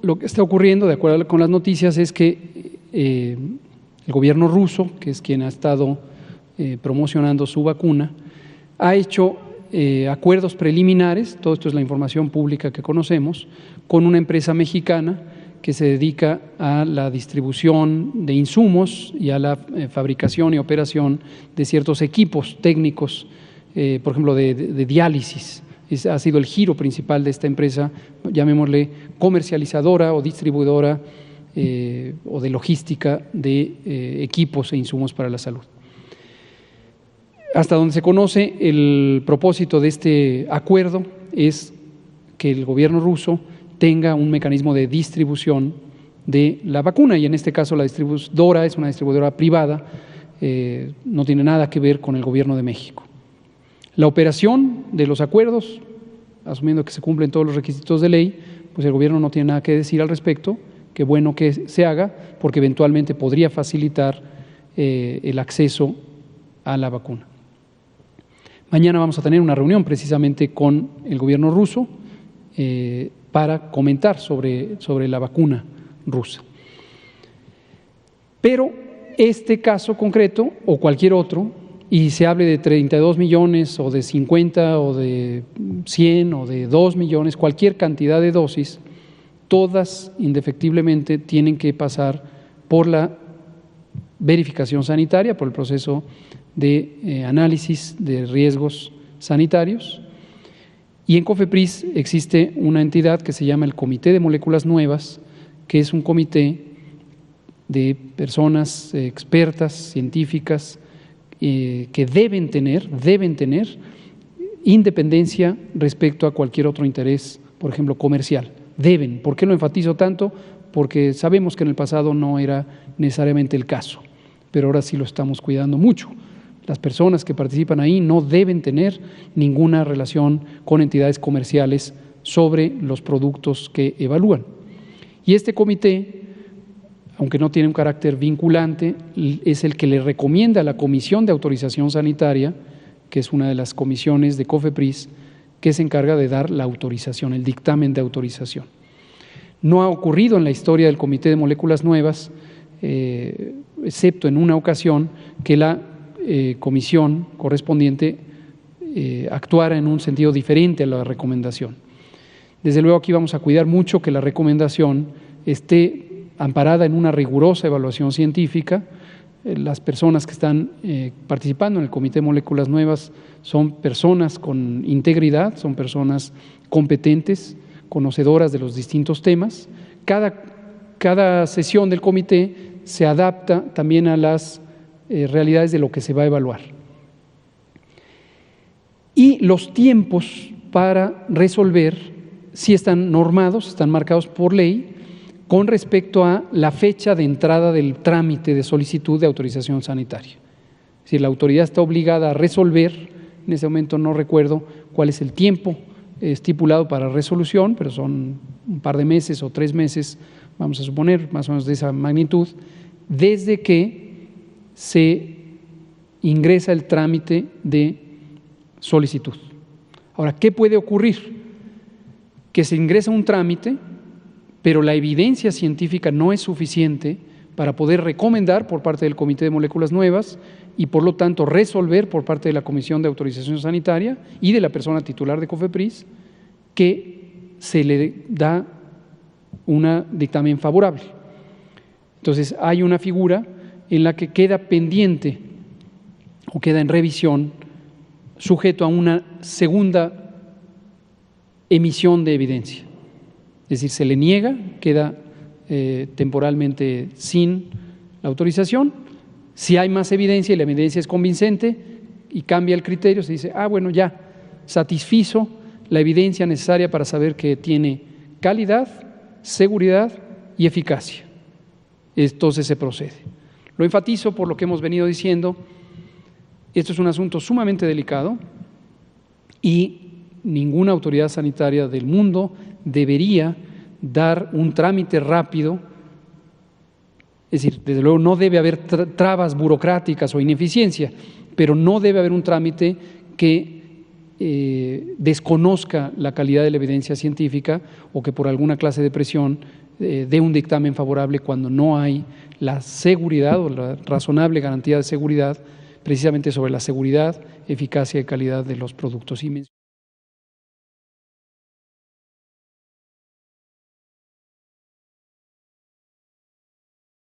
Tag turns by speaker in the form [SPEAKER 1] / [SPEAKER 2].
[SPEAKER 1] lo que está ocurriendo, de acuerdo con las noticias, es que el gobierno ruso, que es quien ha estado promocionando su vacuna, ha hecho acuerdos preliminares, todo esto es la información pública que conocemos, con una empresa mexicana que se dedica a la distribución de insumos y a la fabricación y operación de ciertos equipos técnicos, por ejemplo, de diálisis. Ha sido el giro principal de esta empresa, llamémosle comercializadora o distribuidora o de logística de equipos e insumos para la salud. Hasta donde se conoce, el propósito de este acuerdo es que el gobierno ruso tenga un mecanismo de distribución de la vacuna, y en este caso la distribuidora es una distribuidora privada, no tiene nada que ver con el gobierno de México. La operación de los acuerdos, asumiendo que se cumplen todos los requisitos de ley, pues el gobierno no tiene nada que decir al respecto. Qué bueno que se haga, porque eventualmente podría facilitar el acceso a la vacuna. Mañana vamos a tener una reunión precisamente con el gobierno ruso para comentar sobre la vacuna rusa. Pero este caso concreto o cualquier otro, y se hable de 32 millones o de 50 o de 100 o de 2 millones, cualquier cantidad de dosis, todas indefectiblemente tienen que pasar por la verificación sanitaria, por el proceso de análisis de riesgos sanitarios. Y en COFEPRIS existe una entidad que se llama el Comité de Moléculas Nuevas, que es un comité de personas expertas, científicas, que deben tener independencia respecto a cualquier otro interés, por ejemplo, comercial. Deben. ¿Por qué lo enfatizo tanto? Porque sabemos que en el pasado no era necesariamente el caso, pero ahora sí lo estamos cuidando mucho. Las personas que participan ahí no deben tener ninguna relación con entidades comerciales sobre los productos que evalúan. Y este comité, aunque no tiene un carácter vinculante, es el que le recomienda a la Comisión de Autorización Sanitaria, que es una de las comisiones de COFEPRIS, que se encarga de dar la autorización, el dictamen de autorización. No ha ocurrido en la historia del Comité de Moléculas Nuevas, excepto en una ocasión, que la comisión correspondiente actuara en un sentido diferente a la recomendación. Desde luego aquí vamos a cuidar mucho que la recomendación esté amparada en una rigurosa evaluación científica. Las personas que están participando en el Comité de Moléculas Nuevas son personas con integridad, son personas competentes, conocedoras de los distintos temas. Cada sesión del comité se adapta también a las realidades de lo que se va a evaluar. Y los tiempos para resolver sí están normados, están marcados por ley con respecto a la fecha de entrada del trámite de solicitud de autorización sanitaria. Es decir, la autoridad está obligada a resolver, en ese momento no recuerdo cuál es el tiempo estipulado para resolución, pero son un par de meses o 3 meses, vamos a suponer, más o menos de esa magnitud, desde que se ingresa el trámite de solicitud. Ahora, ¿qué puede ocurrir? Que se ingresa un trámite, pero la evidencia científica no es suficiente para poder recomendar por parte del Comité de Moléculas Nuevas y, por lo tanto, resolver por parte de la Comisión de Autorización Sanitaria y de la persona titular de COFEPRIS que se le da un dictamen favorable. Entonces, hay una figura en la que queda pendiente o queda en revisión, sujeto a una segunda emisión de evidencia. Es decir, se le niega, queda temporalmente sin la autorización. Si hay más evidencia y la evidencia es convincente y cambia el criterio, se dice, bueno, ya satisfizo la evidencia necesaria para saber que tiene calidad, seguridad y eficacia. Entonces se procede. Lo enfatizo por lo que hemos venido diciendo. Esto es un asunto sumamente delicado y ninguna autoridad sanitaria del mundo debería dar un trámite rápido. Es decir, desde luego no debe haber trabas burocráticas o ineficiencia, pero no debe haber un trámite que desconozca la calidad de la evidencia científica o que por alguna clase de presión dé un dictamen favorable cuando no hay la seguridad o la razonable garantía de seguridad precisamente sobre la seguridad, eficacia y calidad de los productos Siemens.